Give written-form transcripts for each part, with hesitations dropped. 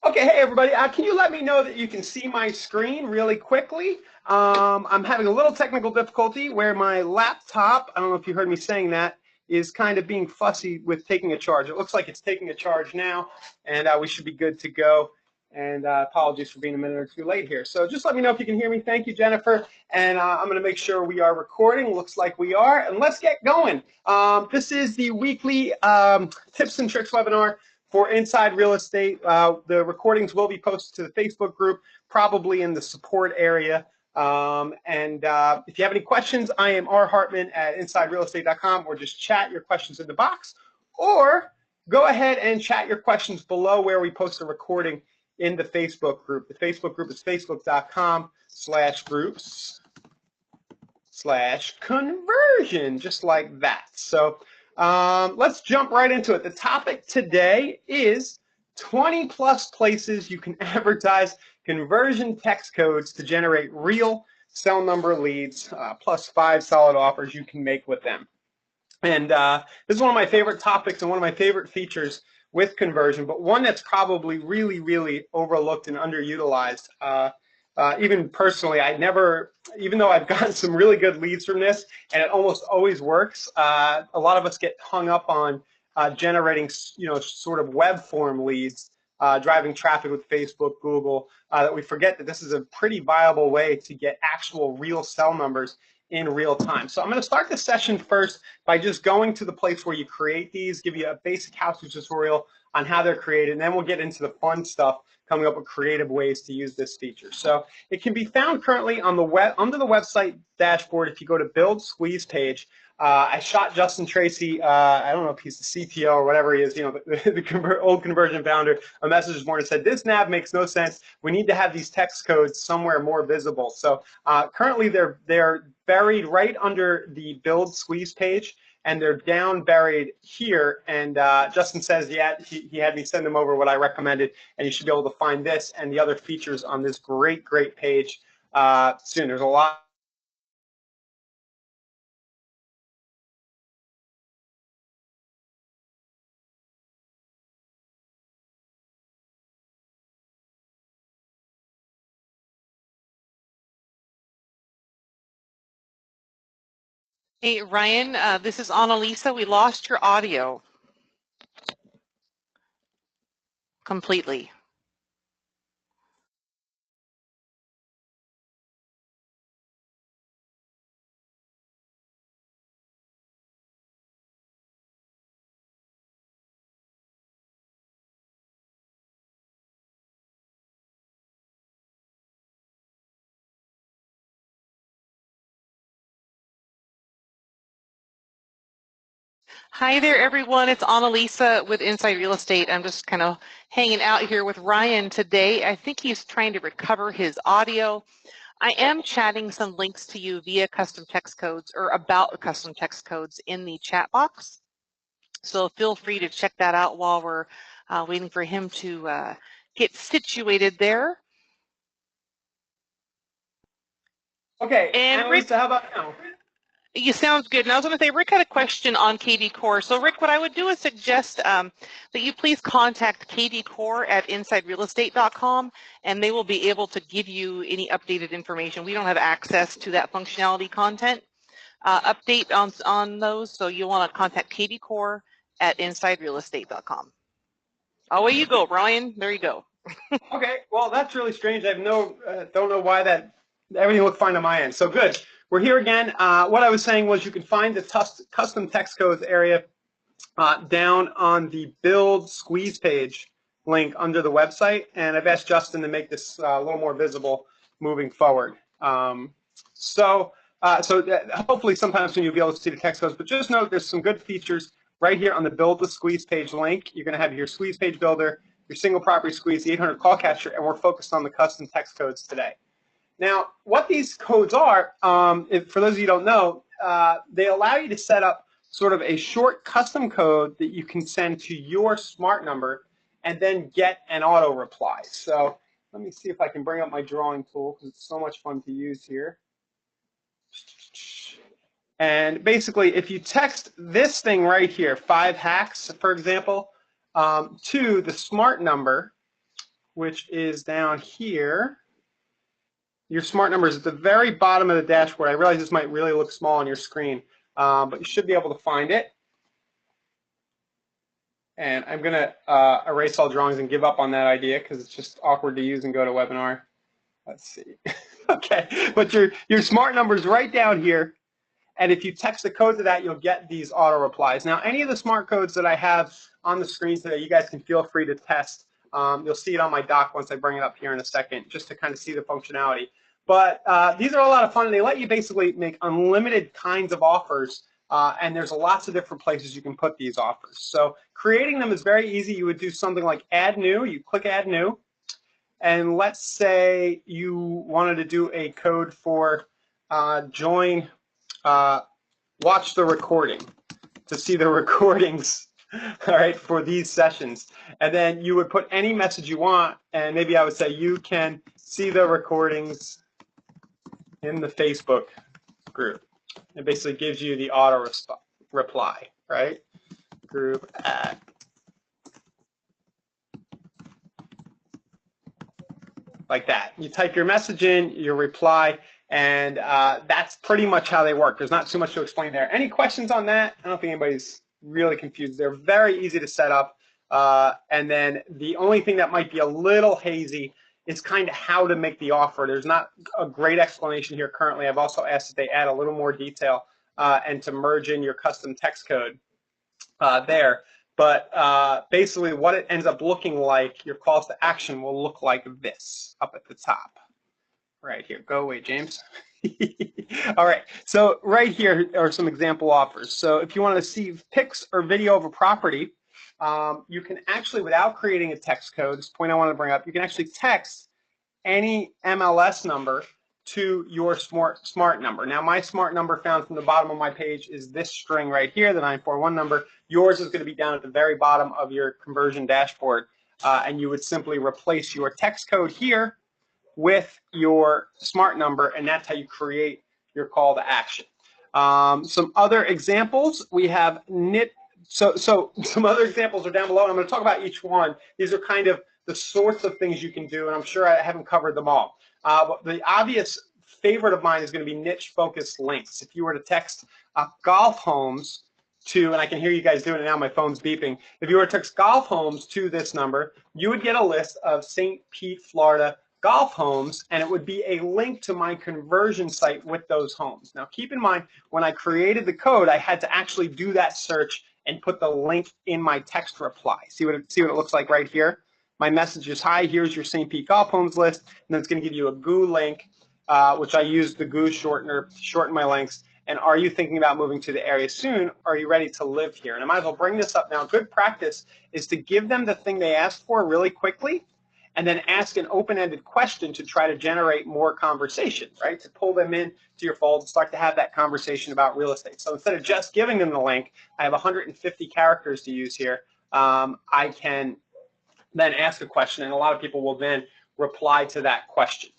Okay, hey everybody, can you let me know that you can see my screen really quickly? I'm having a little technical difficulty where my laptop, I don't know if you heard me saying that, is kind of being fussy with taking a charge. It looks like it's taking a charge now, and we should be good to go. And apologies for being a minute or two late here. So just let me know if you can hear me. Thank you, Jennifer. And I'm going to make sure we are recording. Looks like we are. And let's get going. This is the weekly tips and tricks webinar for Inside Real Estate. The recordings will be posted to the Facebook group, probably in the support area. If you have any questions, I am R. Hartman at InsideRealEstate.com, or just chat your questions in the box, or go ahead and chat your questions below where we post a recording in the Facebook group. The Facebook group is facebook.com/groups/conversion, just like that. So let's jump right into it. The topic today is 20 plus places you can advertise conversion text codes to generate real cell number leads, plus 5 solid offers you can make with them. And this is one of my favorite topics and one of my favorite features with conversion, but one that's probably really, really overlooked and underutilized. Even personally, even though I've gotten some really good leads from this, and it almost always works, a lot of us get hung up on generating, sort of web form leads, driving traffic with Facebook, Google, that we forget that this is a pretty viable way to get actual real cell numbers in real time. So I'm going to start the session first by just going to the place where you create these, give you a basic how-to tutorial on how they're created, and then we'll get into the fun stuff, coming up with creative ways to use this feature. So it can be found currently on the web, under the website dashboard. If you go to Build Squeeze page, I shot Justin Tracy, I don't know if he's the CTO or whatever he is, the old conversion founder, a message this morning said, this nav makes no sense. We need to have these text codes somewhere more visible. So currently they're buried right under the Build Squeeze page, and they're down buried here. And Justin says, yeah, he had me send him over what I recommended, and you should be able to find this and the other features on this great page soon. There's a lot. Hey, Ryan, this is Annalisa. We lost your audio completely. Hi there, everyone. It's Annalisa with Inside Real Estate. I'm just kind of hanging out here with Ryan today. I think he's trying to recover his audio. I am chatting some links to you via custom text codes or about custom text codes in the chat box. So feel free to check that out while we're waiting for him to get situated there. Okay, and Annalisa, how about now? You sound good. And I was going to say, Rick had a question on KV Core. So Rick, what I would do is suggest that you please contact KV Core at InsideRealEstate.com, and they will be able to give you any updated information. We don't have access to that functionality content update on those, so you want to contact KV Core at InsideRealEstate.com. Away you go, Ryan. There you go. Okay, well, that's really strange. I have don't know why that, everything looked fine on my end. So good. We're here again. What I was saying was you can find the custom text codes area down on the Build Squeeze page link under the website, and I've asked Justin to make this a little more visible moving forward. So hopefully sometimes soon you'll be able to see the text codes, but just note there's some good features right here on the Build the Squeeze page link. You're going to have your Squeeze page builder, your single property squeeze, the 800 call catcher, and we're focused on the custom text codes today. Now, what these codes are, for those of you who don't know, they allow you to set up sort of a short custom code that you can send to your smart number and then get an auto reply. So let me see if I can bring up my drawing tool because it's so much fun to use here. And basically, if you text this thing right here, 5 hacks, for example, to the smart number, which is down here. Your smart number is at the very bottom of the dashboard. I realize this might really look small on your screen, but you should be able to find it. And I'm going to erase all drawings and give up on that idea because it's just awkward to use and go to webinar. Let's see. Okay, but your smart number is right down here. And if you text the code to that, you'll get these auto replies. Now, any of the smart codes that I have on the screen today, you guys can feel free to test. You'll see it on my doc once I bring it up here in a second, just to kind of see the functionality. But these are a lot of fun. They let you basically make unlimited kinds of offers, and there's lots of different places you can put these offers. So creating them is very easy. You would do something like add new. You click add new, and let's say you wanted to do a code for join, watch the recording, to see the recordings. All right, for these sessions. And then you would put any message you want, and maybe I would say you can see the recordings in the Facebook group. It basically gives you the auto reply, right? Group at. Like that. You type your message in, your reply, and that's pretty much how they work. There's not too much to explain there. Any questions on that? I don't think anybody's really confused. They're very easy to set up. And then the only thing that might be a little hazy is kind of how to make the offer. There's not a great explanation here currently. I've also asked that they add a little more detail and to merge in your custom text code there. But basically what it ends up looking like, your calls to action will look like this up at the top. Right here. Go away, James. All right. So right here are some example offers. So if you want to see pics or video of a property, you can actually, without creating a text code, this point I want to bring up, you can actually text any MLS number to your smart number. Now, my smart number found from the bottom of my page is this string right here, the 941 number. Yours is going to be down at the very bottom of your conversion dashboard, and you would simply replace your text code here with your smart number, and that's how you create your call to action. Some other examples, we have so some other examples are down below, and I'm going to talk about each one. These are kind of the sorts of things you can do, and I'm sure I haven't covered them all. But the obvious favorite of mine is going to be niche-focused links. If you were to text golf homes to, and I can hear you guys doing it now, my phone's beeping. If you were to text golf homes to this number, you would get a list of St. Pete, Florida golf homes, and it would be a link to my conversion site with those homes. Now, keep in mind, when I created the code, I had to actually do that search and put the link in my text reply. See what it looks like right here? My message is, hi, here's your St. Pete golf homes list, and then it's going to give you a GU link, which I use the GU shortener to shorten my links. And are you thinking about moving to the area soon? Are you ready to live here? And I might as well bring this up now. Good practice is to give them the thing they asked for really quickly, and then ask an open-ended question to try to generate more conversation, right? To pull them in to your fold and start to have that conversation about real estate. So instead of just giving them the link, I have 150 characters to use here. I can then ask a question, and a lot of people will then reply to that question.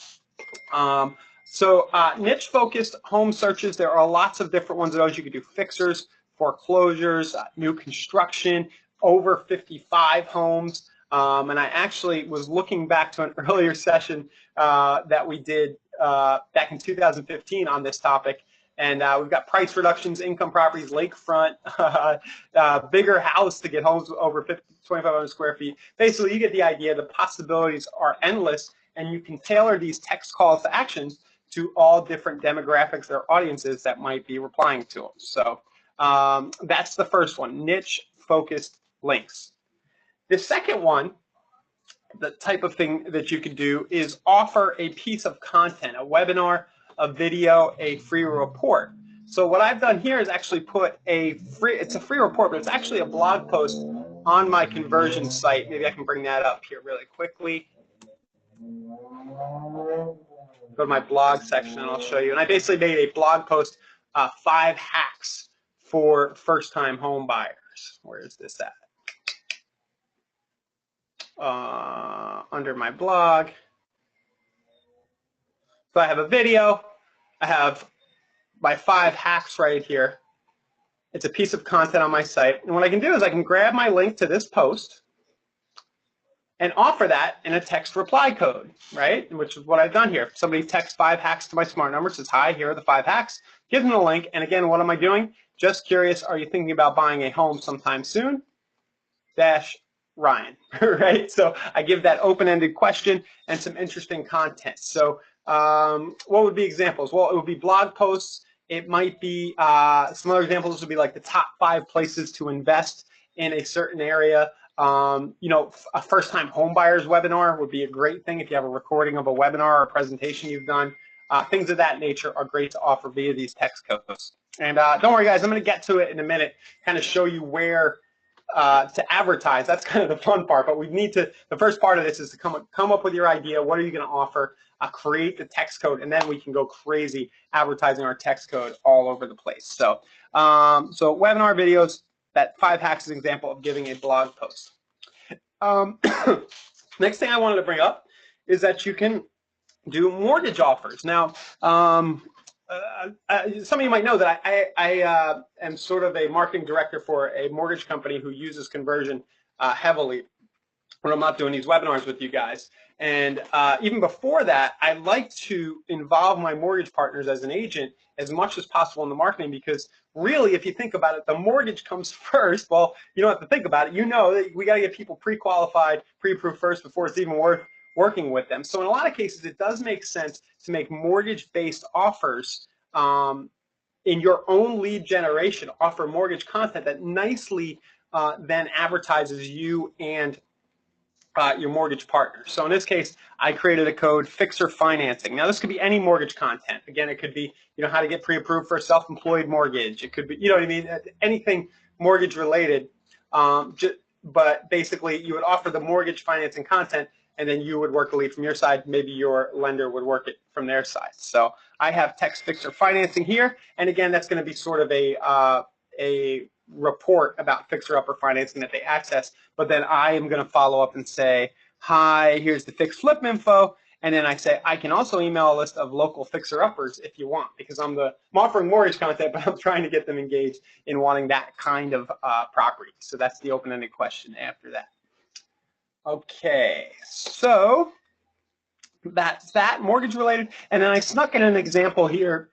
Niche-focused home searches, there are lots of different ones of those. You could do fixers, foreclosures, new construction, over 55 homes. And I actually was looking back to an earlier session that we did back in 2015 on this topic. And we've got price reductions, income properties, lakefront, bigger house to get homes over 2,500 square feet. Basically, you get the idea. The possibilities are endless, and you can tailor these text calls to actions to all different demographics or audiences that might be replying to them. So that's the first one, niche-focused links. The second one, the type of thing that you can do is offer a piece of content, a webinar, a video, a free report. So what I've done here is actually put it's a free report, but it's actually a blog post on my conversion site. Maybe I can bring that up here really quickly. Go to my blog section and I'll show you. And I basically made a blog post, 5 hacks for first-time home buyers. Where is this at? Under my blog. So I have a video. I have my 5 hacks right here. It's a piece of content on my site. And what I can do is I can grab my link to this post, and offer that in a text reply code, right? Which is what I've done here. If somebody texts 5 hacks to my smart number, says, hi, here are the 5 hacks, give them the link. And again, what am I doing? Just curious, are you thinking about buying a home sometime soon? Dash Ryan, right? So I give that open-ended question and some interesting content. So what would be examples? Well, it would be blog posts. It might be some other examples would be like the top 5 places to invest in a certain area. You know, a first-time homebuyers webinar would be a great thing if you have a recording of a webinar or a presentation you've done. Things of that nature are great to offer via these text codes. And don't worry, guys, I'm going to get to it in a minute, kind of show you where to advertise. That's kind of the fun part, but we need to, the first part of this is to come up with your idea. What are you going to offer? Create the text code, and then we can go crazy advertising our text code all over the place. So, so webinar videos, that 5 hacks is an example of giving a blog post. Next thing I wanted to bring up is that you can do mortgage offers. Now, some of you might know that I am sort of a marketing director for a mortgage company who uses conversion heavily when I'm not doing these webinars with you guys. And even before that, I like to involve my mortgage partners as an agent as much as possible in the marketing, because really, if you think about it, the mortgage comes first. Well, you don't have to think about it. You know that we got to get people pre-qualified, pre-approved first before it's even worth working with them. So in a lot of cases, it does make sense to make mortgage-based offers in your own lead generation, offer mortgage content that nicely then advertises you and your mortgage partner. So in this case, I created a code, Fixer Financing. Now this could be any mortgage content. Again, it could be, you know, how to get pre-approved for a self-employed mortgage. It could be, you know what I mean, anything mortgage related. But basically, you would offer the mortgage financing content, and then you would work the lead from your side. Maybe your lender would work it from their side. So I have Text Fixer Financing here, and again, that's going to be sort of a report about fixer-upper financing that they access, but then I am going to follow up and say, hi, here's the fix flip info, and then I say, I can also email a list of local fixer-uppers if you want, because I'm offering mortgage content, but I'm trying to get them engaged in wanting that kind of property. So that's the open-ended question after that. Okay, so that's that, mortgage related. And then I snuck in an example here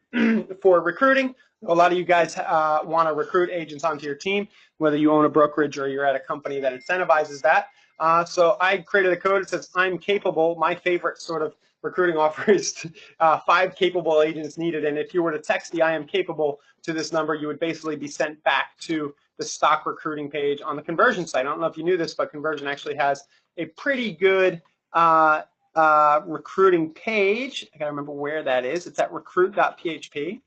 for recruiting. A lot of you guys want to recruit agents onto your team, whether you own a brokerage or you're at a company that incentivizes that. So I created a code that says, I'm capable. My favorite sort of recruiting offer is 5 capable agents needed. And if you were to text the I am capable to this number, you would basically be sent back to the stock recruiting page on the Conversion site. I don't know if you knew this, but Conversion actually has a pretty good recruiting page. I gotta remember where that is. It's at recruit.php.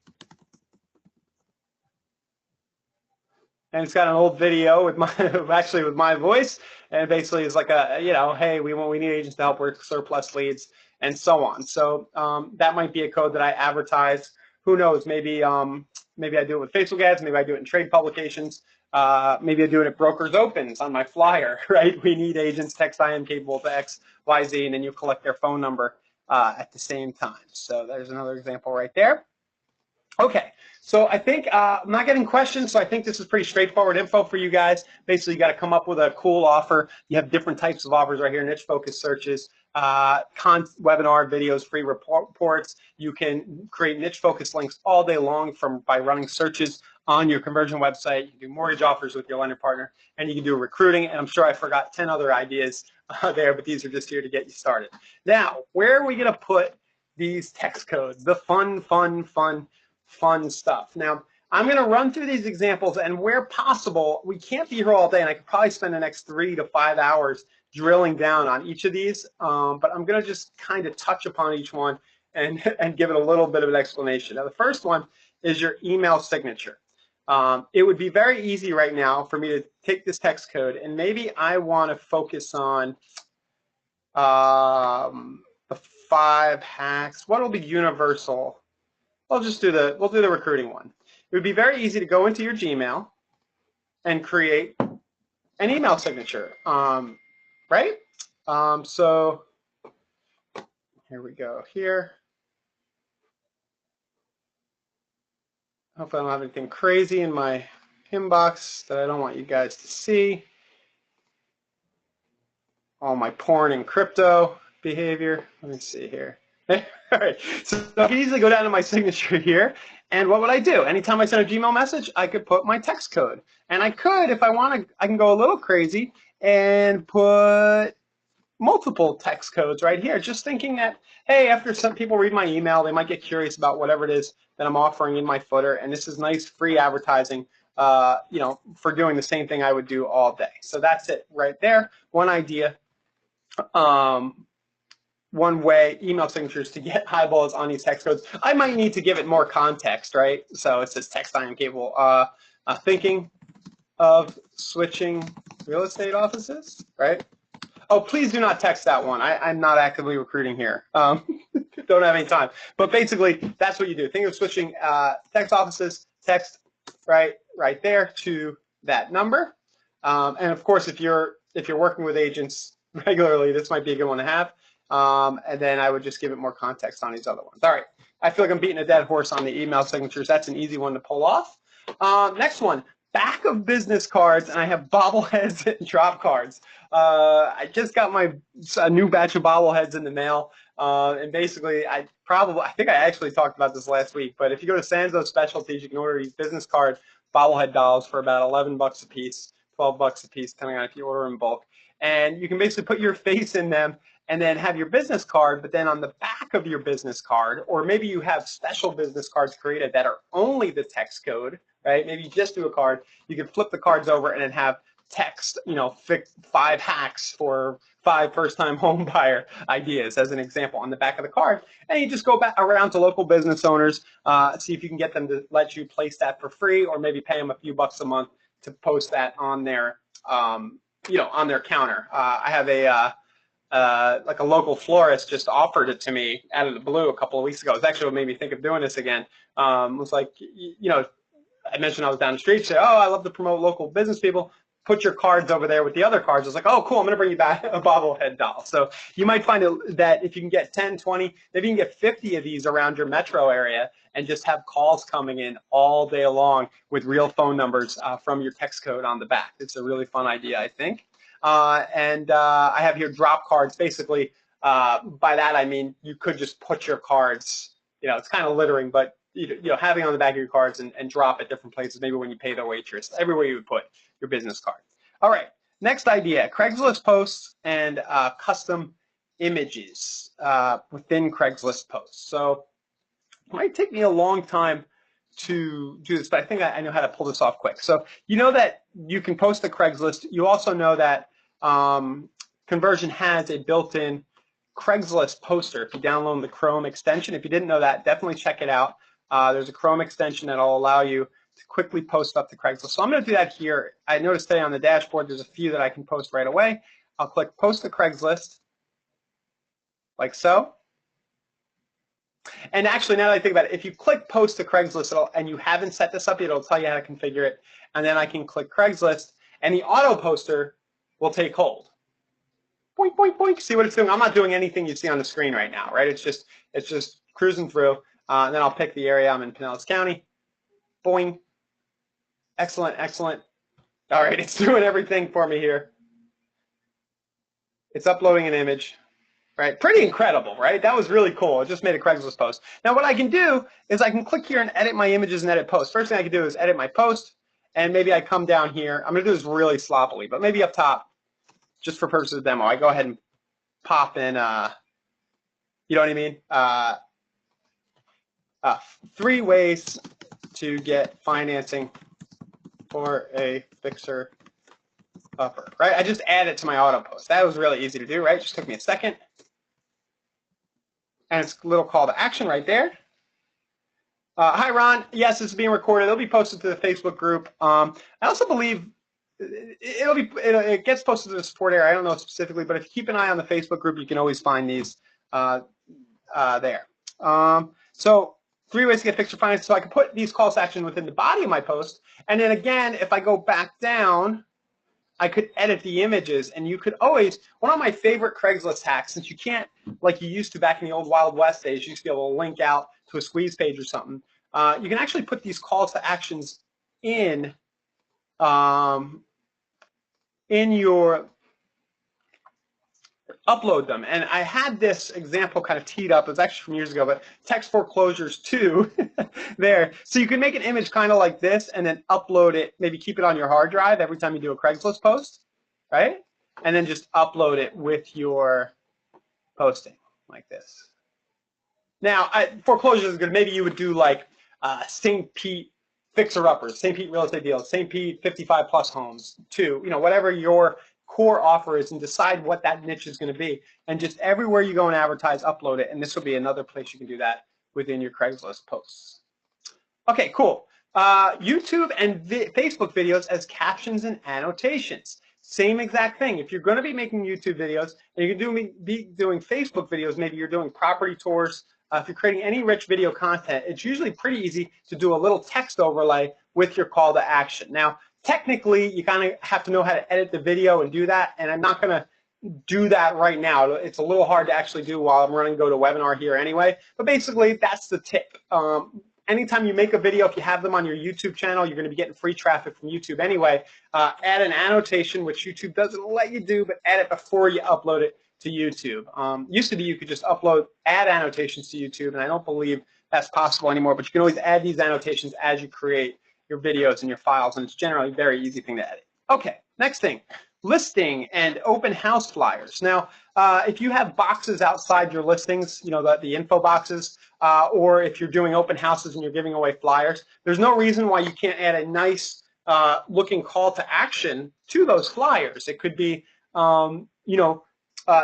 And it's got an old video with my, actually with my voice, and basically it's like a, you know, hey, we need agents to help work surplus leads and so on. So that might be a code that I advertise. Who knows? Maybe maybe I do it with Facebook ads. Maybe I do it in trade publications. Maybe I do it at Brokers Opens on my flyer, right? We need agents, text I am capable to X, Y, Z, and then you collect their phone number at the same time. So there's another example right there. Okay, so I think I'm not getting questions, so I think this is pretty straightforward info for you guys. Basically, you got to come up with a cool offer. You have different types of offers right here, niche focus searches, webinar videos, free reports. You can create niche focus links all day long by running searches on your conversion website. You can do mortgage offers with your lender partner, and you can do recruiting. And I'm sure I forgot 10 other ideas there, but these are just here to get you started. Now, where are we going to put these text codes? The fun stuff. Now, I'm going to run through these examples, and where possible, we can't be here all day, and I could probably spend the next 3 to 5 hours drilling down on each of these, but I'm going to just kind of touch upon each one and give it a little bit of an explanation. Now, the first one is your email signature. It would be very easy right now for me to take this text code, and maybe I want to focus on the 5 hacks. What will be universal? We'll do the recruiting one. It would be very easy to go into your Gmail and create an email signature, right? So here we go here. Hopefully I don't have anything crazy in my inbox that I don't want you guys to see. all my porn and crypto behavior. Let me see here. All right, so I can easily go down to my signature here, and what would I do? Anytime I send a Gmail message, I could put my text code, and I could, if I want to, I can go a little crazy and put multiple text codes right here, just thinking that, hey, after some people read my email, they might get curious about whatever it is that I'm offering in my footer, and this is nice free advertising, for doing the same thing I would do all day. So that's it right there. One idea, one way, email signatures to get eyeballs on these text codes. I might need to give it more context, right? So it says text I am capable. Thinking of switching real estate offices, right? Oh, please do not text that one. I'm not actively recruiting here. Don't have any time. But basically, that's what you do. Think of switching text offices, text right there to that number. And of course, if you're working with agents regularly, this might be a good one to have. And then I would just give it more context on these other ones. All right. I feel like I'm beating a dead horse on the email signatures. That's an easy one to pull off. Next one. Back of business cards, and I have bobbleheads and drop cards. I just got a new batch of bobbleheads in the mail, and basically, I think I actually talked about this last week, but if you go to Sanzo Specialties, you can order these business card bobblehead dolls for about 11 bucks a piece, 12 bucks a piece, depending on if you order in bulk. And you can basically put your face in them and then have your business card, but then on the back of your business card, or maybe you have special business cards created that are only the text code, right? Maybe you just do a card. You can flip the cards over and then have text, 5 hacks for 5 first-time home buyer ideas as an example on the back of the card. And you just go back around to local business owners, see if you can get them to let you place that for free, or maybe pay them a few bucks a month to post that on their, on their counter. I have like a local florist just offered it to me out of the blue a couple of weeks ago. It's actually what made me think of doing this again. It was like, I mentioned I was down the street. She said, oh, I love to promote local business people. Put your cards over there with the other cards. I was like, oh, cool, I'm going to bring you back a bobblehead doll. So you might find that if you can get 10, 20, maybe you can get 50 of these around your metro area and just have calls coming in all day long with real phone numbers from your text code on the back. It's a really fun idea, I think. And I have here drop cards. Basically, by that I mean you could just put your cards, it's kind of littering, but having on the back of your cards and drop at different places, maybe when you pay the waitress, everywhere you would put your business card. All right, next idea, Craigslist posts and custom images within Craigslist posts. So it might take me a long time to do this, but I think I know how to pull this off quick. So you know that you can post to Craigslist. You also know that Conversion has a built-in Craigslist poster if you download the Chrome extension. If you didn't know that, definitely check it out. There's a Chrome extension that will allow you to quickly post up to Craigslist. So I'm going to do that here. I noticed today on the dashboard there's a few that I can post right away. I'll click Post to Craigslist, like so. And actually, now that I think about it, if you click Post to Craigslist and you haven't set this up, it'll tell you how to configure it. And then I can click Craigslist, and the auto poster will take hold. Boink, boink, boink. See what it's doing? I'm not doing anything you see on the screen right now, right? It's just cruising through. And then I'll pick the area. I'm in Pinellas County. Boing. Excellent, excellent. All right, it's doing everything for me here. It's uploading an image. Right, pretty incredible, right? That was really cool. I just made a Craigslist post. Now what I can do is I can click here and edit my images and edit posts. First thing I can do is edit my post, and maybe I come down here. I'm going to do this really sloppily, but maybe up top, just for purposes of demo, I go ahead and pop in, you know what I mean? 3 ways to get financing for a fixer upper, right? I just add it to my auto post. That was really easy to do, right? Just took me a second. And it's a little call to action right there. Hi, Ron. Yes, this is being recorded. It'll be posted to the Facebook group. I also believe it gets posted to the support area. I don't know specifically, but if you keep an eye on the Facebook group, you can always find these there. So 3 ways to get fixer financing. So I can put these calls to action within the body of my post. And then again, if I go back down, I could edit the images, and you could always, one of my favorite Craigslist hacks, since you can't, like you used to back in the old Wild West days, you used to be able to link out to a squeeze page or something. You can actually put these calls to actions in your upload them. And I had this example kind of teed up. It was actually from years ago, but text foreclosures 2 there. So you can make an image kind of like this and then upload it, maybe keep it on your hard drive every time you do a Craigslist post, right? And then just upload it with your posting like this. Now, foreclosures is good. Maybe you would do like St. Pete fixer-uppers, St. Pete real estate deals, St. Pete 55 plus homes, too. You know, whatever your core offer is, and decide what that niche is going to be. And just everywhere you go and advertise, upload it. And this will be another place you can do that within your Craigslist posts. Okay, cool. YouTube and Facebook videos as captions and annotations. Same exact thing. If you're going to be making YouTube videos and you're going to be doing Facebook videos, maybe you're doing property tours, if you're creating any rich video content, it's usually pretty easy to do a little text overlay with your call to action. Now, technically, you kind of have to know how to edit the video and do that, and I'm not going to do that right now. It's a little hard to actually do while I'm running GoToWebinar here anyway, but basically, that's the tip. Anytime you make a video, if you have them on your YouTube channel, you're going to be getting free traffic from YouTube anyway. Add an annotation, which YouTube doesn't let you do, but add it before you upload it to YouTube. Used to be you could just add annotations to YouTube, and I don't believe that's possible anymore, but you can always add these annotations as you create your videos and your files, and it's generally a very easy thing to edit. Okay, next thing, listing and open house flyers. Now, if you have boxes outside your listings, you know, the info boxes, or if you're doing open houses and you're giving away flyers, there's no reason why you can't add a nice looking call to action to those flyers. It could be, you know,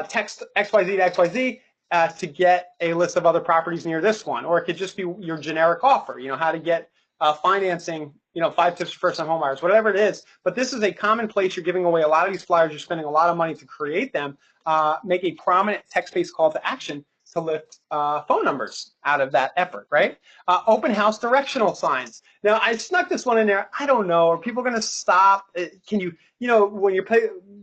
text XYZ to XYZ to get a list of other properties near this one, or it could just be your generic offer, you know, how to get financing, you know, 5 tips for first-time homebuyers, whatever it is. But this is a common place. You're giving away a lot of these flyers. You're spending a lot of money to create them. Make a prominent text-based call to action to lift phone numbers out of that effort, right? Open house directional signs. Now, I snuck this one in there. I don't know. Are people going to stop? Can you, you know, when you're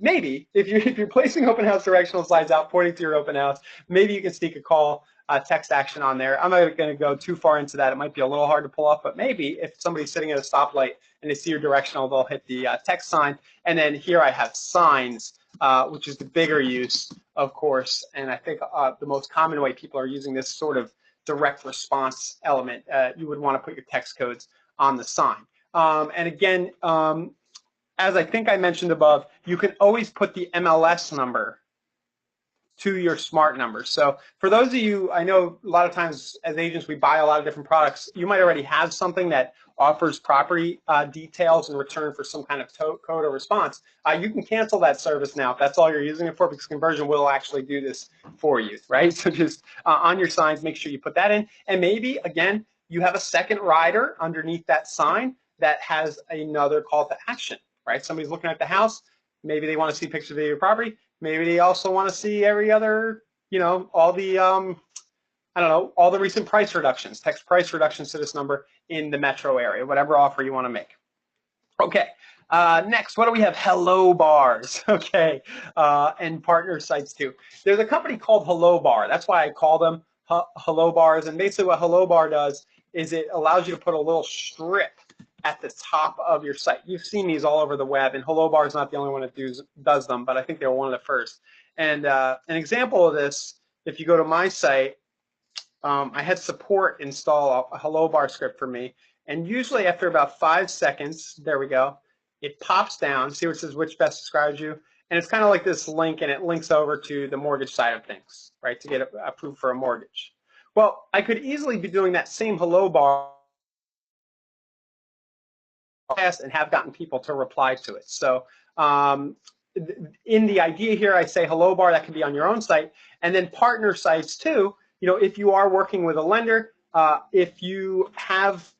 maybe if you're placing open house directional signs out pointing to your open house, maybe you can sneak a call text action on there. I'm not going to go too far into that. It might be a little hard to pull off, but maybe if somebody's sitting at a stoplight and they see your directional, they'll hit the text sign. And then here I have signs, which is the bigger use, of course. And I think the most common way people are using this sort of direct response element, you would want to put your text codes on the sign. And again, as I think I mentioned above, you can always put the MLS number to your smart number. So for those of you, I know a lot of times as agents, we buy a lot of different products. You might already have something that offers property details in return for some kind of code or response. You can cancel that service now if that's all you're using it for, because Conversion will actually do this for you, right? So just on your signs, make sure you put that in. And maybe, again, you have a second rider underneath that sign that has another call to action, right? Somebody's looking at the house. Maybe they want to see pictures of your property. Maybe they also want to see every other, you know, all the, I don't know, all the recent price reductions, text price reductions to this number in the metro area, whatever offer you want to make. Okay, next, what do we have? Hello Bars, okay, and partner sites too. There's a company called Hello Bar. That's why I call them Hello Bars. And basically what Hello Bar does is it allows you to put a little strip at the top of your site. You've seen these all over the web, and Hello Bar is not the only one that does them, but I think they were one of the first. And an example of this, if you go to my site, I had support install a Hello Bar script for me, and usually after about 5 seconds, there we go, it pops down, see where it says which best describes you, and it's kind of like this link, and it links over to the mortgage side of things, right, to get approved for a mortgage. Well, I could easily be doing that same Hello Bar and have gotten people to reply to it. So in the idea here, I say Hello Bar, that can be on your own site, and then partner sites too. You know, if you are working with a lender, if you have,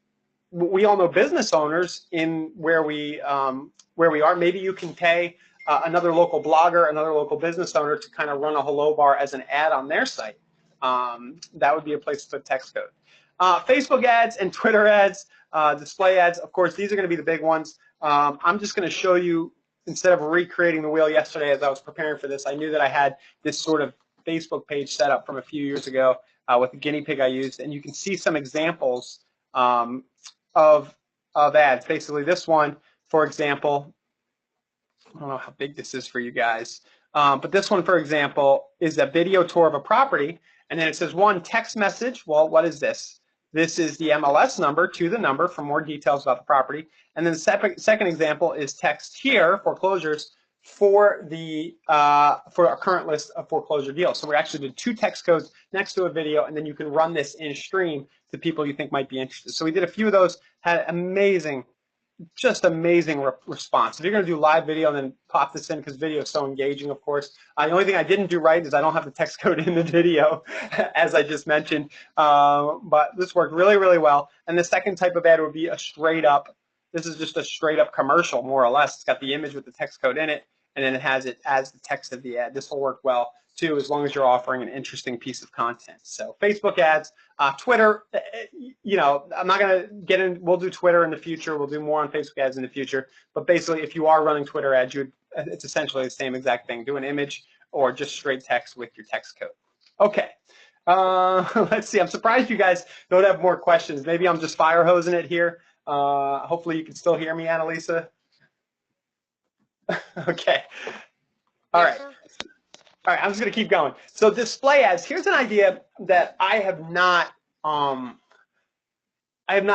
we all know business owners in where we are, maybe you can pay another local blogger, another local business owner to kind of run a Hello Bar as an ad on their site. That would be a place to put text code. Facebook ads and Twitter ads, display ads, of course, these are going to be the big ones. I'm just going to show you, instead of recreating the wheel yesterday as I was preparing for this, I knew that I had this sort of Facebook page set up from a few years ago with the guinea pig I used, and you can see some examples of ads. Basically, this one, for example, I don't know how big this is for you guys, but this one, for example, is a video tour of a property, and then it says one text message. Well, what is this? This is the MLS number to the number for more details about the property. And then the second example is text here, foreclosures, for a current list of foreclosure deals. So we actually did 2 text codes next to a video, and then you can run this in stream to people you think might be interested. So we did a few of those, had amazing, just amazing response. If you're going to do live video and then pop this in, because video is so engaging, of course. The only thing I didn't do right is I don't have the text code in the video, as I just mentioned. But this worked really, really well. And the second type of ad would be a straight up, this is just a straight up commercial, more or less. It's got the image with the text code in it, and then it has it as the text of the ad. This will work well too, as long as you're offering an interesting piece of content. So Facebook ads, Twitter, you know, I'm not going to get in, we'll do Twitter in the future. We'll do more on Facebook ads in the future. But basically, if you are running Twitter ads, it's essentially the same exact thing. Do an image or just straight text with your text code. Okay. Let's see. I'm surprised you guys don't have more questions. Maybe I'm just fire hosing it here. Hopefully you can still hear me, Annalisa. Okay. All right. All right, I'm just going to keep going. So display ads, here's an idea that I have not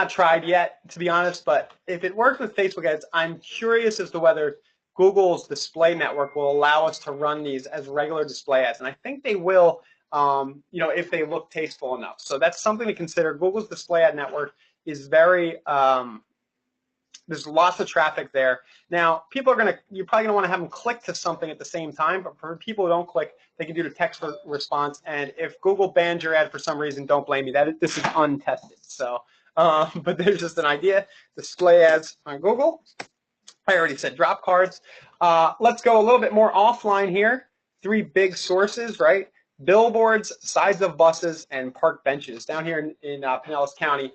tried yet, to be honest, but if it works with Facebook ads, I'm curious as to whether Google's display network will allow us to run these as regular display ads. And I think they will, you know, if they look tasteful enough. So that's something to consider. Google's display ad network is very, there's lots of traffic there. Now, people are you're probably going to want to have them click to something at the same time, but for people who don't click, they can do the text response. And if Google bans your ad for some reason, don't blame me. This is untested. So, but there's just an idea. Display ads on Google. I already said drop cards. Let's go a little bit more offline here. 3 big sources, right? Billboards, sides of buses, and park benches. Down here in Pinellas County,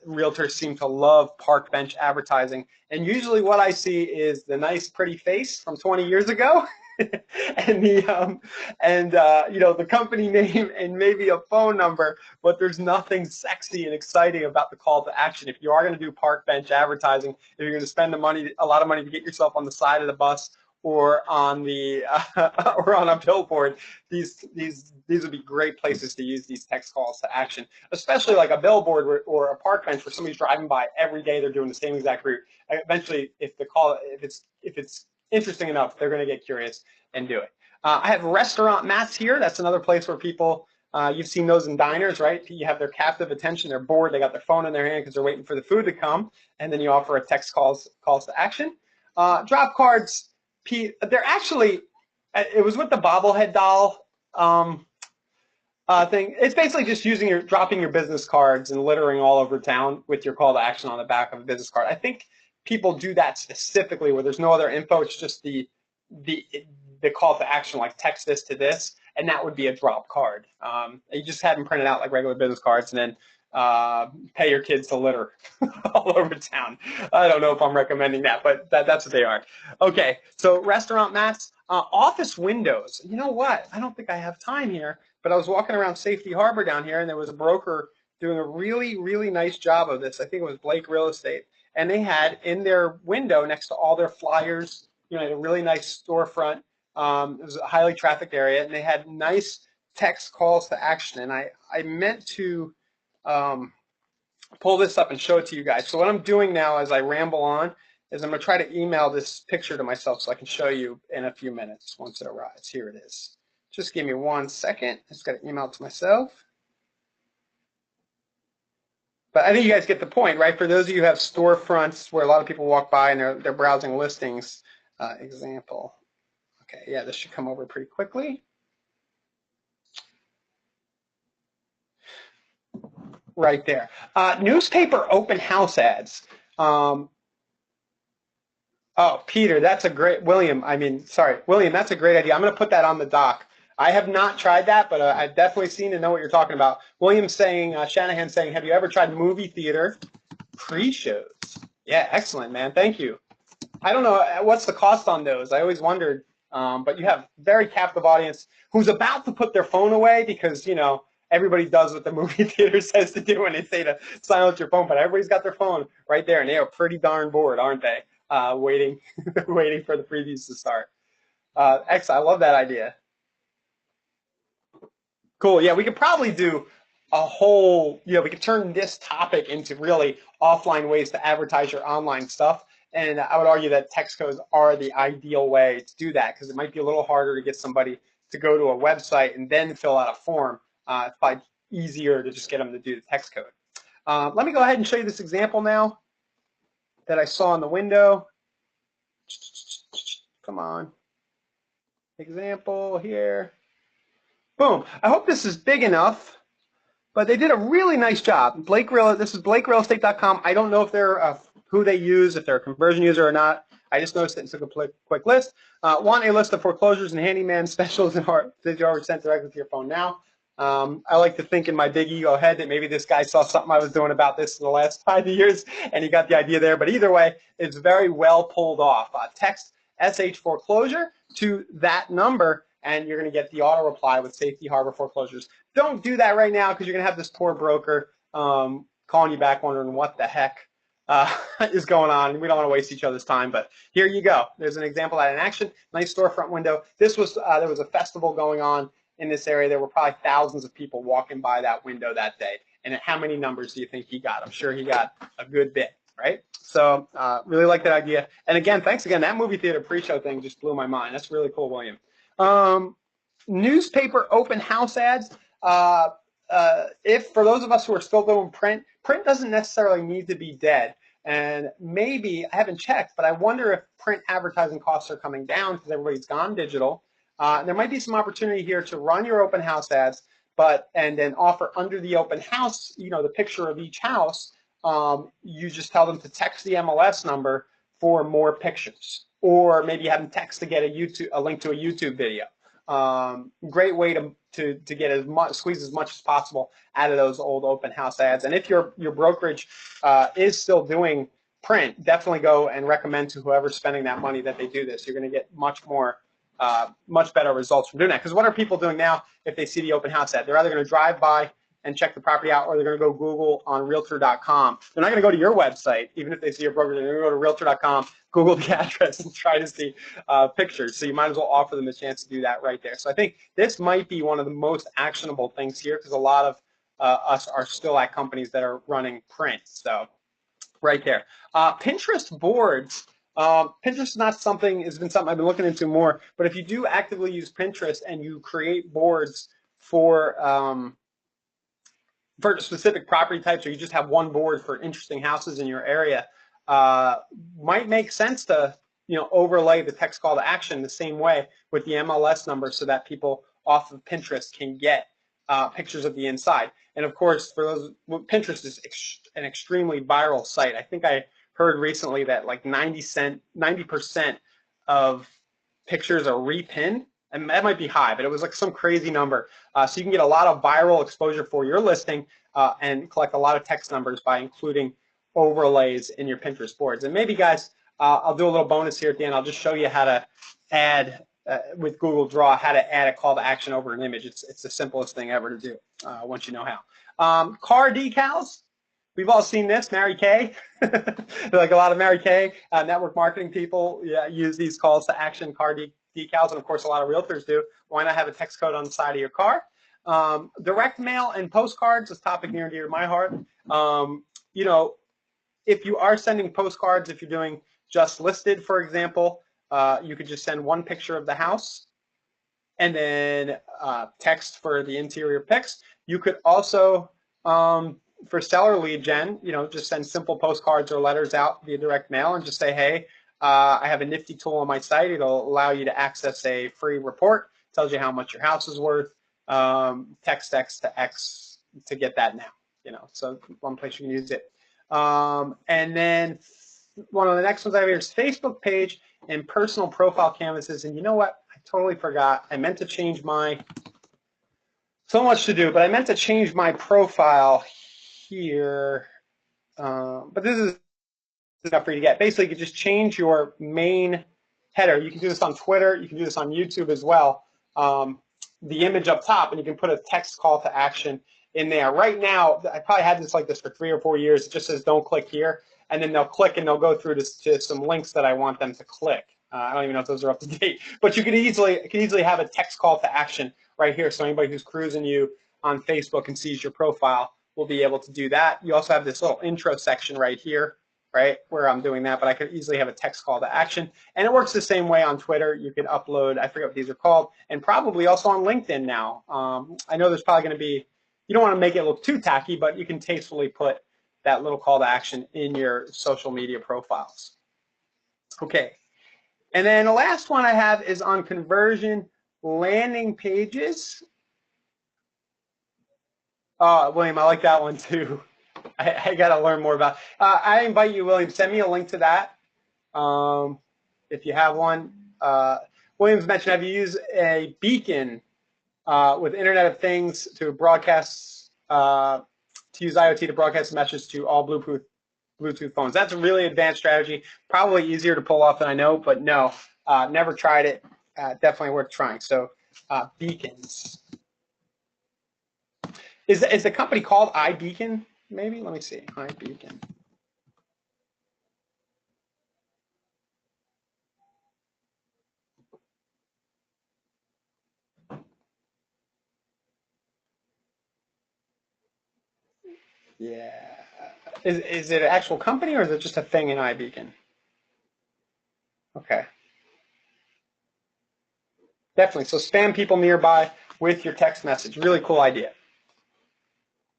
realtors seem to love park bench advertising, and usually what I see is the nice pretty face from 20 years ago and the you know, the company name and maybe a phone number, but there's nothing sexy and exciting about the call to action. If you are going to do park bench advertising, if you're going to spend a lot of money to get yourself on the side of the bus or on the or on a billboard, these would be great places to use these text calls to action, especially like a billboard or a park bench where somebody's driving by every day. They're doing the same exact route. Eventually, if it's interesting enough, they're going to get curious and do it. I have restaurant mats here. That's another place where people, you've seen those in diners, right? You have their captive attention. They're bored. They got their phone in their hand because they're waiting for the food to come, and then you offer a text calls to action. Drop cards. They're actually, it was with the bobblehead doll thing. It's basically just dropping your business cards and littering all over town with your call to action on the back of a business card. I think people do that specifically where there's no other info. It's just the call to action, like text this to this, and that would be a drop card. You just have them printed out like regular business cards, and then pay your kids to litter all over town. I don't know if I'm recommending that, but that's what they are. Okay, so restaurant mats, office windows. You know what? I don't think I have time here, but I was walking around Safety Harbor down here, and there was a broker doing a really, really nice job of this. I think it was Blake Real Estate, and they had in their window next to all their flyers, you know, a really nice storefront. It was a highly trafficked area, and they had nice text calls to action. And I meant to pull this up and show it to you guys. So what I'm doing now as I ramble on is I'm going to try to email this picture to myself so I can show you in a few minutes once it arrives. Here it is. Just give me 1 second. I just got to email it to myself. But I think you guys get the point, right? For those of you who have storefronts where a lot of people walk by and they're browsing listings, example. Okay, yeah, this should come over pretty quickly. Right there. Newspaper open house ads. Oh, Peter, that's a great, William, that's a great idea. I'm going to put that on the doc. I have not tried that, but I've definitely seen and know what you're talking about. William saying, Shanahan saying, have you ever tried movie theater pre-shows? Yeah, excellent, man. Thank you. I don't know, what's the cost on those? I always wondered, but you have very captive audience who's about to put their phone away because, you know, everybody does what the movie theater says to do when they say to silence your phone, but everybody's got their phone right there, and they are pretty darn bored, aren't they? waiting waiting for the previews to start. Excellent. I love that idea. Cool. Yeah, we could probably do a whole, we could turn this topic into really offline ways to advertise your online stuff. And I would argue that text codes are the ideal way to do that because it might be a little harder to get somebody to go to a website and then fill out a form. It's probably easier to just get them to do the text code. Let me go ahead and show you this example now that I saw in the window. Come on. Example here. Boom. I hope this is big enough, but they did a really nice job. This is BlakeRealEstate.com. I don't know if they're who they use, if they're a conversion user or not. I just noticed it and took a quick list. Want a list of foreclosures and handyman specials and that you already sent directly to your phone now. I like to think in my big ego head that maybe this guy saw something I was doing about this in the last 5 years and he got the idea there. But either way, it's very well pulled off. Text SH foreclosure to that number and you're going to get the auto reply with Safety Harbor Foreclosures. Don't do that right now because you're going to have this poor broker calling you back wondering what the heck is going on. We don't want to waste each other's time, but here you go. There's an example of that in action. Nice storefront window. This was there was a festival going on in this area. There were probably thousands of people walking by that window that day. And how many numbers do you think he got? I'm sure he got a good bit, right? So really like that idea. And again, thanks again. That movie theater pre-show thing just blew my mind. That's really cool, William. Newspaper open house ads. If for those of us who are still doing print doesn't necessarily need to be dead. And maybe, I haven't checked, but I wonder if print advertising costs are coming down because everybody's gone digital. There might be some opportunity here to run your open house ads, and then offer under the open house, the picture of each house. You just tell them to text the MLS number for more pictures, or maybe have them text to get a link to a YouTube video. Great way to get squeeze as much as possible out of those old open house ads. And if your brokerage is still doing print, definitely go and recommend to whoever's spending that money that they do this. You're going to get much better results from doing that. Because what are people doing now if they see the open house ad? They're either going to drive by and check the property out, or they're going to go Google on Realtor.com. They're not going to go to your website, even if they see your brokerage. They're going to go to Realtor.com, Google the address, and try to see pictures. So you might as well offer them a chance to do that right there. So I think this might be one of the most actionable things here because a lot of us are still at companies that are running print. So right there. Pinterest boards. Pinterest is not something, it's been something I've been looking into more, but if you do actively use Pinterest and you create boards for specific property types, or you just have one board for interesting houses in your area, might make sense to overlay the text call to action the same way with the MLS number so that people off of Pinterest can get pictures of the inside. And of course, for those, Pinterest is an extremely viral site. I think I heard recently that like 90% of pictures are repinned. And that might be high, but it was like some crazy number. So you can get a lot of viral exposure for your listing and collect a lot of text numbers by including overlays in your Pinterest boards. And maybe, guys, I'll do a little bonus here at the end. I'll just show you how to add, with Google Draw, how to add a call to action over an image. It's the simplest thing ever to do once you know how. Car decals. We've all seen this, Mary Kay. Like a lot of Mary Kay network marketing people use these calls to action car decals, and of course a lot of realtors do. Why not have a text code on the side of your car? Direct mail and postcards is a topic near and dear to my heart. If you are sending postcards, if you're doing just listed, for example, you could just send one picture of the house and then text for the interior pics. You could also, for seller lead gen, just send simple postcards or letters out via direct mail and just say, hey, I have a nifty tool on my site. It'll allow you to access a free report. Tells you how much your house is worth. Text X to X to get that now. So one place you can use it. And then one of the next ones I have here is Facebook page and personal profile canvases. And you know what? I totally forgot. I meant to change so much to do, but I meant to change my profile here. But this is enough for you to get. Basically, you can just change your main header. You can do this on Twitter. You can do this on YouTube as well. The image up top, and you can put a text call to action in there. Right now, I probably had this like this for 3 or 4 years. It just says don't click here. and then they'll click and they'll go through to some links that I want them to click. I don't even know if those are up to date, but you can easily have a text call to action right here. So anybody who's cruising you on Facebook and sees your profile will be able to do that. You also have this little intro section right here, right, where I'm doing that, but I could easily have a text call to action. And it works the same way on Twitter. You could upload, I forget what these are called, and probably also on LinkedIn now. I know there's probably going to be, you don't want to make it look too tacky, but you can tastefully put that little call to action in your social media profiles. Okay. And then the last one I have is on conversion landing pages. William, I like that one too. I got to learn more about. I invite you, William, send me a link to that if you have one. William's mentioned, have you used a beacon with Internet of Things to broadcast, to use IoT to broadcast a message to all Bluetooth phones? That's a really advanced strategy, probably easier to pull off than I know, but no, never tried it. Definitely worth trying. So beacons. Is the company called iBeacon? Maybe, let me see, iBeacon. Yeah. Is it an actual company or is it just a thing in iBeacon? Okay. Definitely. So spam people nearby with your text message. Really cool idea.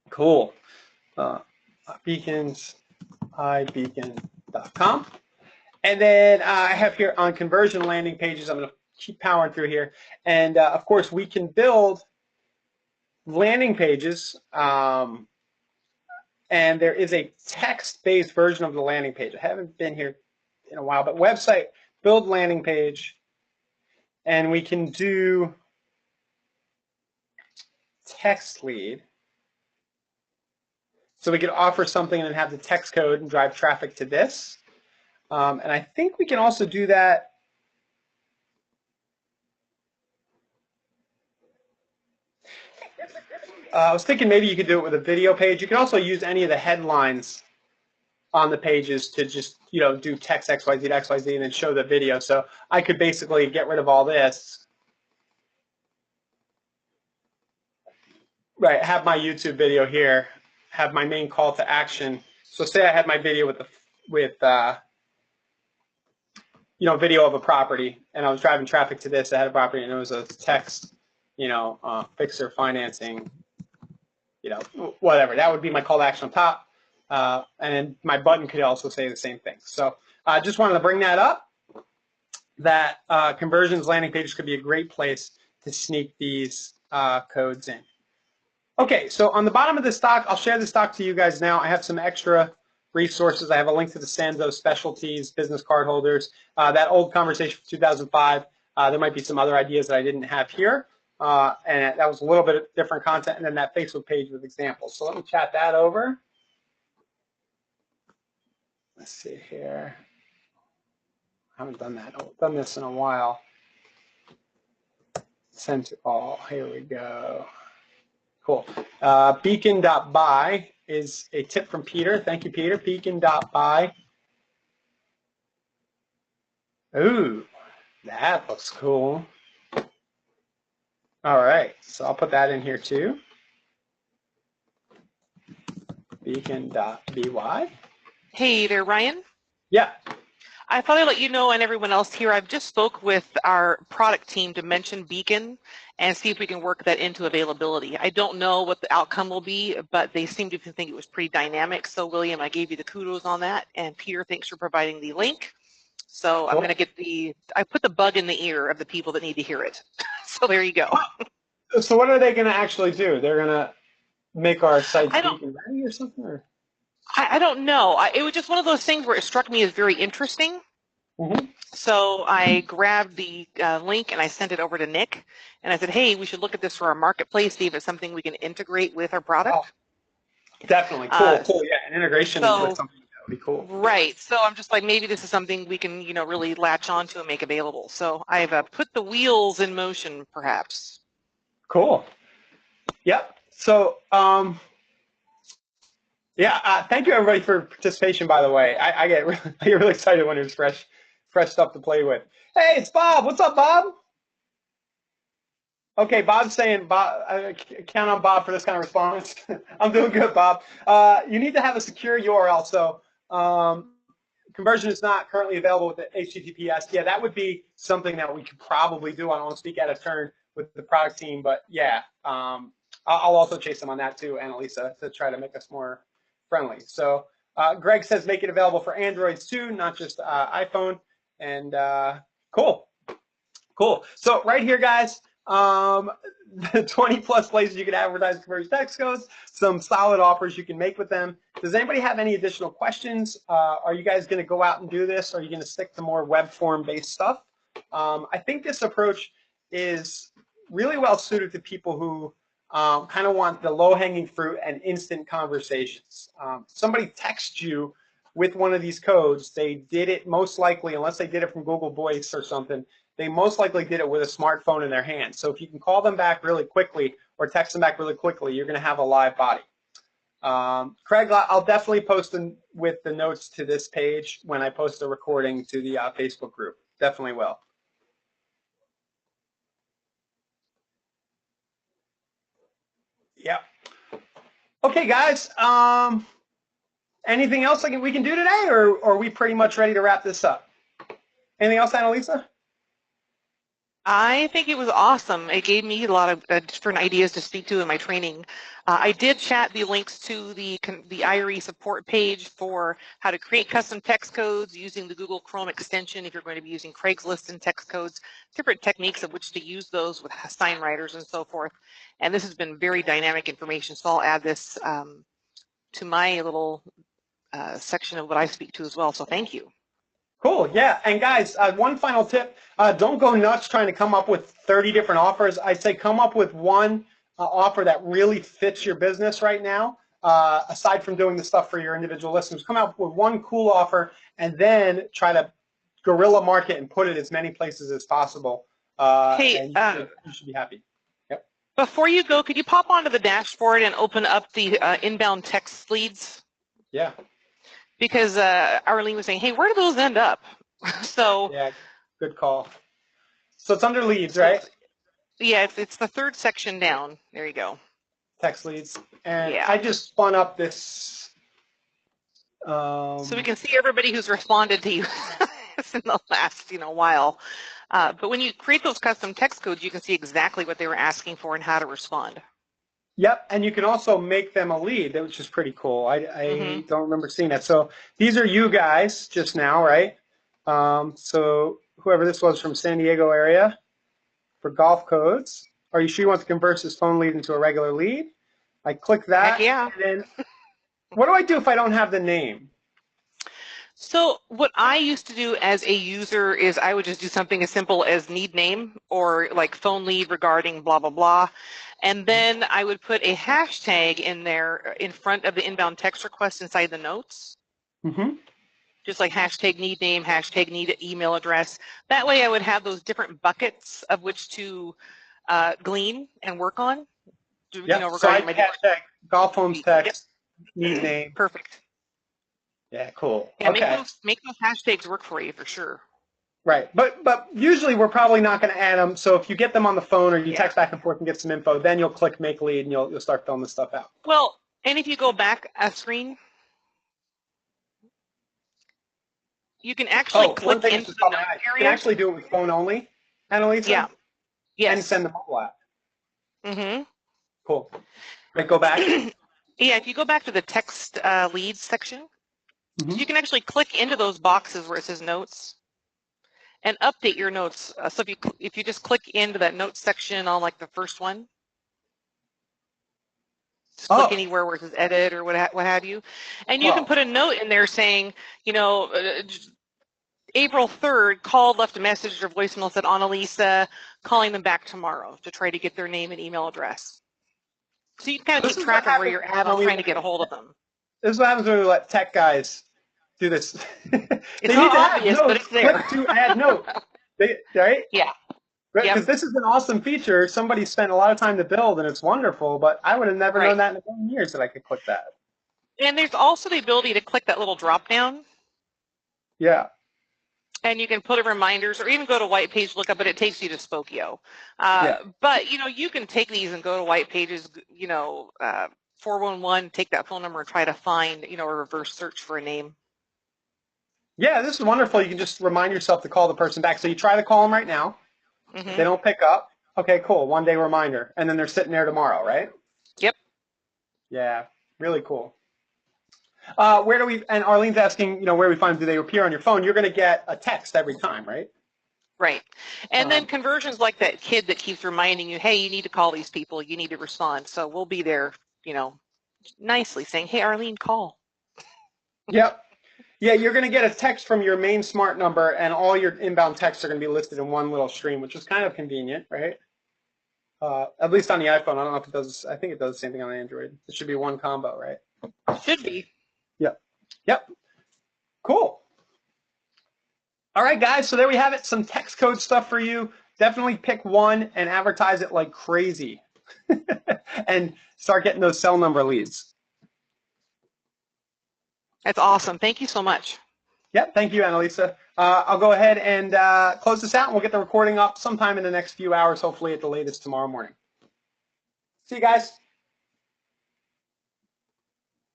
Cool. Beacons, ibeacon.com. And then I have here on conversion landing pages, I'm going to keep powering through here. And of course, we can build landing pages. And there is a text-based version of the landing page. I haven't been here in a while, but website, build landing page. And we can do text lead. So we could offer something and have the text code and drive traffic to this. And I think we can also do that. I was thinking maybe you could do it with a video page. You can also use any of the headlines on the pages to just, do text XYZ to XYZ and then show the video. So I could basically get rid of all this. Right, have my YouTube video here, have my main call to action. So say I had my video with video of a property, and I was driving traffic to this. I had a property, and it was a text, fixer financing, whatever. That would be my call to action on top, and my button could also say the same thing. So I just wanted to bring that up. That conversions landing pages could be a great place to sneak these codes in. Okay, so on the bottom of the stock, I'll share the stock to you guys now. I have some extra resources. I have a link to the Sanzo Specialties business card holders. That old conversation from 2005. There might be some other ideas that I didn't have here, and that was a little bit of different content. And then that Facebook page with examples. So let me chat that over. Let's see here. I haven't done that. I've done this in a while. Send to all. Here we go. Cool. Beacon.buy is a tip from Peter. Thank you, Peter. Beacon.buy. Ooh, that looks cool. All right, so I'll put that in here too. Beacon.by. Hey there, Ryan. Yeah. I thought I'd let you know and everyone else here, I've just spoke with our product team to mention Beacon and see if we can work that into availability. I don't know what the outcome will be, but they seem to think it was pretty dynamic. So William, I gave you the kudos on that. And Peter, thanks for providing the link. So cool. I'm going to get I put the bug in the ear of the people that need to hear it. So there you go. So what are they going to actually do? They're going to make our site Beacon ready or something? Or? I don't know. It was just one of those things where it struck me as very interesting. Mm-hmm. So I grabbed the link and I sent it over to Nick. And I said, hey, we should look at this for our marketplace, see if it's something we can integrate with our product. Oh, definitely. Cool. Cool. Yeah, an integration with something that would be cool. Right. So I'm just like, maybe this is something we can, really latch onto and make available. So I've put the wheels in motion, perhaps. Cool. Yep. So Yeah, thank you everybody for participation. By the way, I get really excited when there's fresh stuff to play with. Hey, it's Bob. What's up, Bob? Okay, Bob's saying Bob. Count on Bob for this kind of response. I'm doing good, Bob. You need to have a secure URL. So conversion is not currently available with the HTTPS. Yeah, that would be something that we could probably do. I don't want to speak out of turn with the product team, but yeah, I'll also chase them on that too, Annalisa, to try to make us more friendly. So Greg says make it available for Androids too, not just iPhone. And cool. Cool. So right here, guys, the 20 plus places you can advertise conversion text codes, some solid offers you can make with them. Does anybody have any additional questions? Are you guys going to go out and do this? Or are you going to stick to more web form based stuff? I think this approach is really well suited to people who kind of want the low hanging fruit and instant conversations. Somebody texts you with one of these codes, they did it most likely, unless they did it from Google Voice or something, they most likely did it with a smartphone in their hand. So if you can call them back really quickly or text them back really quickly, you're going to have a live body. Craig, I'll definitely post them with the notes to this page when I post the recording to the Facebook group. Definitely will. Yeah. Okay, guys. Anything else we can do today, or are we pretty much ready to wrap this up? Anything else, Annalisa? I think it was awesome. It gave me a lot of different ideas to speak to in my training. I did chat the links to the IRE support page for how to create custom text codes using the Google Chrome extension if you're going to be using Craigslist and text codes, different techniques of which to use those with sign writers and so forth. And this has been very dynamic information, so I'll add this to my little section of what I speak to as well, so thank you. Cool, yeah, and guys, one final tip, don't go nuts trying to come up with 30 different offers. I'd say come up with one offer that really fits your business right now, aside from doing the stuff for your individual listeners. Come up with one cool offer and then try to guerrilla market and put it as many places as possible, Hey, and you should be happy. Yep. Before you go, could you pop onto the dashboard and open up the inbound text leads? Yeah. Because Arlene was saying, hey, where do those end up? So yeah, good call. So it's under leads, right? Yeah, it's the third section down. There you go. Text leads. And yeah. I just spun up this. So we can see everybody who's responded to you in the last while. But when you create those custom text codes, you can see exactly what they were asking for and how to respond. Yep, and you can also make them a lead, which is pretty cool. I don't remember seeing that. So these are you guys just now, right? So whoever this was from San Diego area for golf codes. Are you sure you want to convert this phone lead into a regular lead? I click that. Heck yeah. And then what do I do if I don't have the name? So what I used to do as a user is I would just do something as simple as need name or like phone lead regarding blah, blah, blah. And then I would put a hashtag in there in front of the inbound text request inside the notes. Just like hashtag need name, hashtag need email address. That way I would have those different buckets of which to glean and work on. Yeah, so I hashtag golf homes text, need name. Perfect. Yeah, cool. Yeah, okay. Make those hashtags work for you for sure. Right, but usually we're probably not going to add them. So if you get them on the phone or you text back and forth and get some info, then you'll click make lead and you'll start filling this stuff out. Well, and if you go back a screen, you can actually click into the note area. You can actually do it with phone only, Annalisa. Yeah. Yes. And send the mobile app. Mm-hmm. Cool. Right, go back. Yeah, if you go back to the text leads section, so you can actually click into those boxes where it says notes and update your notes. So if you just click into that notes section on like the first one, just click anywhere where it says edit or what have you, and you can put a note in there saying, April 3rd, called, left a message or voicemail, said Annalisa, calling them back tomorrow to try to get their name and email address. So you can kind of keep track of where you're at on trying to get a hold of them. This is what happens when we let tech guys do this. It's not obvious, but it's there. Click to add note. Right? Yeah. Because this is an awesome feature. Somebody spent a lot of time to build, and it's wonderful, but I would have never known that in a million years that I could click that. And there's also the ability to click that little drop down, Yeah. and you can put in reminders or even go to White Page Lookup, but it takes you to Spokeo. Yeah. But, you can take these and go to White Pages, 411, take that phone number and try to find, a reverse search for a name. Yeah, this is wonderful. You can just remind yourself to call the person back. So you try to call them right now. If they don't pick up, okay, cool. 1 day reminder. And then they're sitting there tomorrow, right? Yep. Yeah, really cool. Where do we, and Arlene's asking, where we find them, do they appear on your phone? You're going to get a text every time, right? Right. And then conversions like that kid that keeps reminding you, hey, you need to call these people, you need to respond. So we'll be there, nicely saying, hey, Arlene, call. Yep. Yeah, you're going to get a text from your main smart number, and all your inbound texts are going to be listed in one little stream, which is kind of convenient, right? At least on the iPhone. I don't know if it does. I think it does the same thing on Android. It should be one combo, right? Should be. Yep. Yep. Cool. All right, guys. So there we have it. Some text code stuff for you. Definitely pick one and advertise it like crazy and start getting those cell number leads. That's awesome. Thank you so much. Yep. Thank you, Annalisa. I'll go ahead and close this out, and we'll get the recording up sometime in the next few hours, hopefully at the latest tomorrow morning. See you guys.